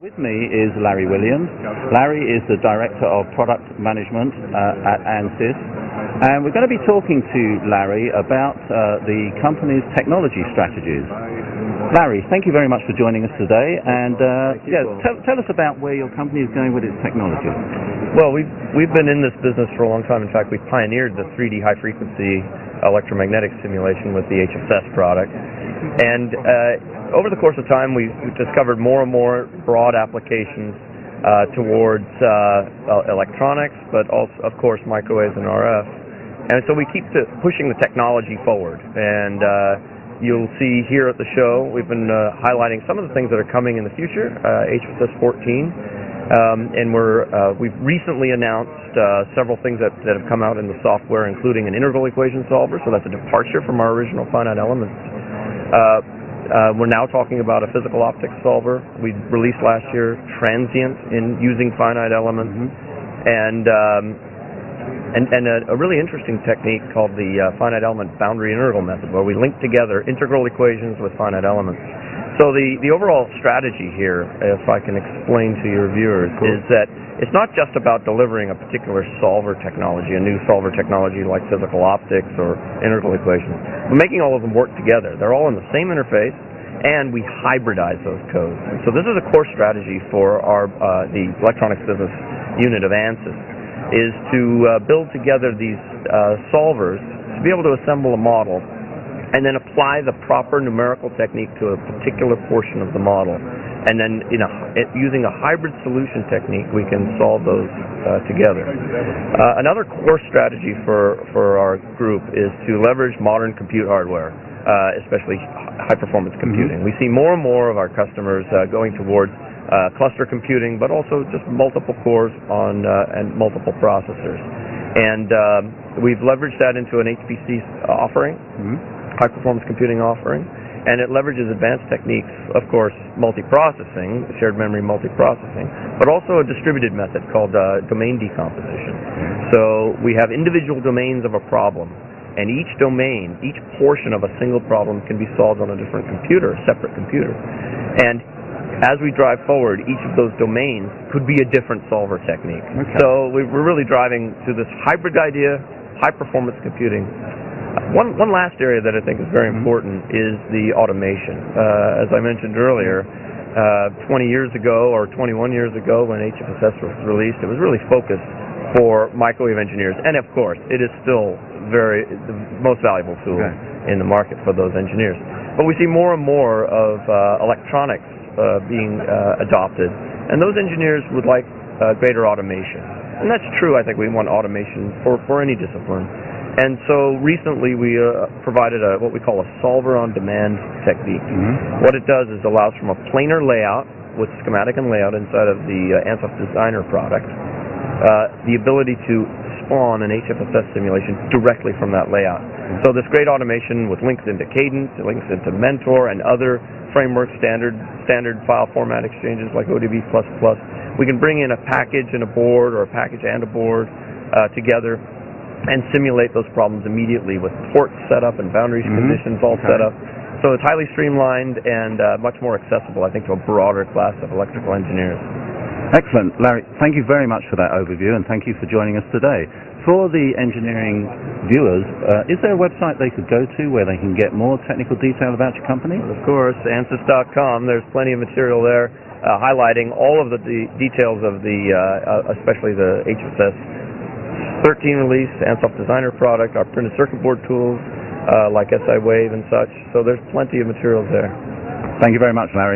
With me is Larry Williams. Larry is the Director of Product Management at ANSYS, and we're going to be talking to Larry about the company's technology strategies. Larry, thank you very much for joining us today, and tell us about where your company is going with its technology. Well, we've been in this business for a long time. In fact, we pioneered the 3D high-frequency electromagnetic simulation with the HFSS product, and over the course of time, we've discovered more and more broad applications towards electronics, but also, of course, microwaves and RF. And so we keep pushing the technology forward. And you'll see here at the show, we've been highlighting some of the things that are coming in the future, HFSS 14. And we've recently announced several things that have come out in the software, including an integral equation solver, so that's a departure from our original finite elements. We're now talking about a physical optics solver. We released last year transient in using finite elements, and a really interesting technique called the finite element boundary integral method, where we link together integral equations with finite elements. So the overall strategy here, if I can explain to your viewers, is that it's not just about delivering a particular solver technology, a new solver technology like physical optics or integral equations, but making all of them work together. They're all in the same interface, and we hybridize those codes. And so this is a core strategy for the electronics business unit of ANSYS, is to build together these solvers to be able to assemble a model and then apply the proper numerical technique to a particular portion of the model. And then using a hybrid solution technique, we can solve those together. Another core strategy for our group is to leverage modern compute hardware, especially high-performance computing. We see more and more of our customers going towards cluster computing, but also just multiple cores and multiple processors. And we've leveraged that into an HPC offering, high-performance computing offering, and it leverages advanced techniques, of course, multiprocessing, shared memory multiprocessing, but also a distributed method called domain decomposition. So we have individual domains of a problem, and each domain, each portion of a single problem can be solved on a different computer, a separate computer. And as we drive forward, each of those domains could be a different solver technique. Okay. So we're really driving to this hybrid idea, high-performance computing. One last area that I think is very important is the automation. As I mentioned earlier, 20 years ago or 21 years ago when HFSS was released, it was really focused for microwave engineers. And of course, it is still the most valuable tool in the market for those engineers. But we see more and more of electronics being adopted, and those engineers would like greater automation. And that's true. I think we want automation for any discipline. And so recently we provided what we call a solver-on-demand technique. What it does is allows from a planar layout with schematic and layout inside of the ANSYS Designer product, the ability to spawn an HFSS simulation directly from that layout. So this great automation with links into Cadence, links into Mentor, and other framework standard file format exchanges like ODB++. We can bring in a package and a board, or a package and a board together, and simulate those problems immediately with ports set up and boundary conditions all set up. So it's highly streamlined and much more accessible, I think, to a broader class of electrical engineers. Excellent. Larry, thank you very much for that overview, and thank you for joining us today. For the engineering viewers, is there a website they could go to where they can get more technical detail about your company? Well, of course, ANSYS.com. There's plenty of material there highlighting all of the details of especially the HFSS 13 release, ANSYS Designer product, our printed circuit board tools like SI Wave and such. So there's plenty of materials there. Thank you very much, Larry.